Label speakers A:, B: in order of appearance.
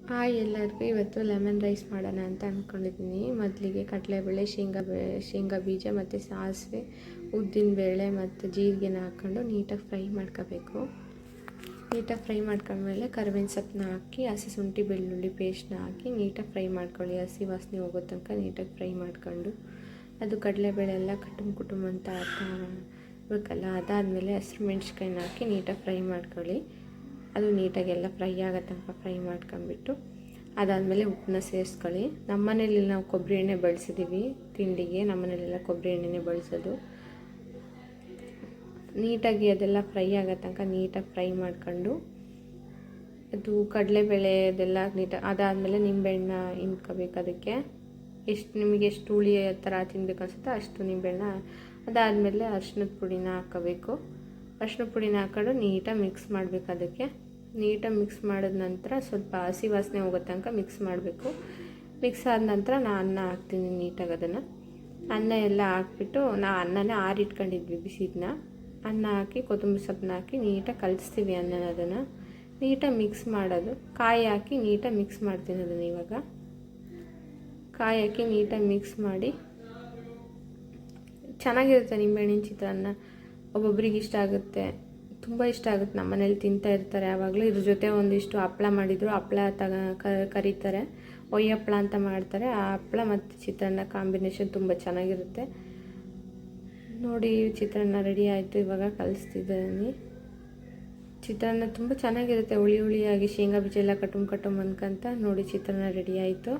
A: Hi ಎಲ್ಲರಿಗೂ, ಇವತ್ತು lemon rice ಮಾಡೋಣ ಅಂತ ಅಂದ್ಕೊಂಡಿದ್ದೀನಿ. ಮೊದಲಿಗೆ ಕಡಲೆಬೇಳೆ, ಶೇಂಗಾ ಬೀಜ ಮತ್ತು ಸಾಸಿವೆ, ಉದ್ದಿನಬೇಳೆ ಮತ್ತು ಜೀರಿಗೆನ ಹಾಕ್ಕೊಂಡು ನೀಟಾಗಿ ಫ್ರೈ ಮಾಡ್ಕೋಬೇಕು. ನೀಟಾಗಿ ಫ್ರೈ ಮಾಡ್ಕೊಂಡ್ಮೇಲೆ ಕರಿಬೇವಿನ ಸೊಪ್ಪನ್ನ ಹಾಕಿ ಹಸಿ ಶುಂಠಿ ಬೆಳ್ಳುಳ್ಳಿ ಪೇಸ್ಟ್ನ ಹಾಕಿ ನೀಟಾಗಿ ಫ್ರೈ ಮಾಡ್ಕೊಳ್ಳಿ. ಹಸಿ ವಾಸನೆ ಹೋಗೋ ತನಕ ನೀಟಾಗಿ ಫ್ರೈ ಮಾಡ್ಕೊಂಡು ಅದು ಕಡಲೆಬೇಳೆ ಎಲ್ಲ ಕುಟುಂಬ ಅಂತ ಬೇಕಲ್ಲ. ಅದಾದಮೇಲೆ ಹಸಿರು ಮೆಣ್ಸಿನ್ಕಾಯಿನ ಹಾಕಿ ನೀಟಾಗಿ ಫ್ರೈ ಮಾಡ್ಕೊಳ್ಳಿ. ಅದು ನೀಟಾಗೆಲ್ಲ ಫ್ರೈ ಆಗೋ ತನಕ ಫ್ರೈ ಮಾಡ್ಕೊಂಬಿಟ್ಟು ಅದಾದಮೇಲೆ ಉಪ್ಪನ್ನ ಸೇರಿಸ್ಕೊಳ್ಳಿ. ನಮ್ಮ ಮನೇಲಿ ನಾವು ಕೊಬ್ಬರಿ ಎಣ್ಣೆ ಬಳಸಿದ್ದೀವಿ ತಿಂಡಿಗೆ. ನಮ್ಮ ಮನೇಲೆಲ್ಲ ಕೊಬ್ಬರಿ ಎಣ್ಣೆನೇ ಬಳಸೋದು. ನೀಟಾಗಿ ಅದೆಲ್ಲ ಫ್ರೈ ಆಗೋ ತನಕ ನೀಟಾಗಿ ಫ್ರೈ ಮಾಡ್ಕೊಂಡು ಅದು ಕಡಲೆಬೇಳೆ ಅದೆಲ್ಲ ನೀಟಾಗಿ ಅದಾದಮೇಲೆ ನಿಂಬೆಹಣ್ಣ ಹಿಂಡ್ಕೋಬೇಕು. ಅದಕ್ಕೆ ನಿಮಗೆ ಎಷ್ಟು ಹುಳಿ ಥರ ತಿನ್ಬೇಕು ಅನಿಸುತ್ತೋ ಅಷ್ಟು ನಿಂಬೆಹಣ್ಣ. ಅದಾದಮೇಲೆ ಅರಿಶಿನದ ಪುಡಿನ ಹಾಕ್ಕೋಬೇಕು. ಅರಿಶಿನದ ಪುಡಿನ ಹಾಕ್ಕೊಂಡು ನೀಟಾಗಿ ಮಿಕ್ಸ್ ಮಾಡಬೇಕು. ಅದಕ್ಕೆ ನೀಟಾಗಿ ಮಿಕ್ಸ್ ಮಾಡಿದ ನಂತರ ಸ್ವಲ್ಪ ಹಸಿ ವಾಸನೆ ಹೋಗೋ ತನಕ ಮಿಕ್ಸ್ ಮಾಡಬೇಕು. ಮಿಕ್ಸ್ ಆದ ನಂತರ ನಾನು ಅನ್ನ ಹಾಕ್ತೀನಿ. ನೀಟಾಗಿ ಅದನ್ನು ಅನ್ನ ಎಲ್ಲ ಹಾಕ್ಬಿಟ್ಟು ಅನ್ನನೇ ಆರಿಟ್ಕೊಂಡಿದ್ವಿ ಬಿಸಿದನ್ನ. ಅನ್ನ ಹಾಕಿ ಕೊತ್ತಂಬರಿ ಸೊಪ್ಪನ್ನ ಹಾಕಿ ನೀಟಾಗಿ ಕಲಿಸ್ತೀವಿ ಅನ್ನನ. ಅದನ್ನು ನೀಟಾಗಿ ಮಿಕ್ಸ್ ಮಾಡೋದು. ಕಾಯಿ ಹಾಕಿ ನೀಟಾಗಿ ಮಿಕ್ಸ್ ಮಾಡ್ತೀನಿ. ಅದನ್ನು ಇವಾಗ ಕಾಯಿ ಹಾಕಿ ನೀಟಾಗಿ ಮಿಕ್ಸ್ ಮಾಡಿ ಚೆನ್ನಾಗಿರುತ್ತೆ ನಿಂಬೆಹಣ್ಣಿನ ಚಿತ್ರಾನ್ನ. ಒಬ್ಬೊಬ್ರಿಗೆ ಇಷ್ಟ ಆಗುತ್ತೆ, ತುಂಬ ಇಷ್ಟ ಆಗುತ್ತೆ. ನಮ್ಮ ಮನೇಲಿ ತಿಂತಾ ಇರ್ತಾರೆ ಯಾವಾಗಲೂ. ಇದ್ರ ಜೊತೆ ಒಂದಿಷ್ಟು ಹಪ್ಪಳ ಮಾಡಿದರು, ಹಪ್ಪಳ ಕರೀತಾರೆ, ಒಯ್ಯ ಹಪ್ಪಳ ಅಂತ ಮಾಡ್ತಾರೆ. ಆ ಹಪ್ಪಳ ಮತ್ತು ಚಿತ್ರಾನ್ನ ಕಾಂಬಿನೇಷನ್ ತುಂಬ ಚೆನ್ನಾಗಿರುತ್ತೆ. ನೋಡಿ, ಚಿತ್ರಾನ್ನ ರೆಡಿ ಆಯಿತು. ಇವಾಗ ಕಲಿಸ್ತಿದ್ದೀನಿ. ಚಿತ್ರಾನ್ನ ತುಂಬ ಚೆನ್ನಾಗಿರುತ್ತೆ, ಹುಳಿ ಹುಳಿಯಾಗಿ ಶೇಂಗಾ ಬೀಜ ಎಲ್ಲ ಕಟುಮ್ ಅನ್ಕೊಂತ. ನೋಡಿ, ಚಿತ್ರಾನ್ನ ರೆಡಿ ಆಯಿತು.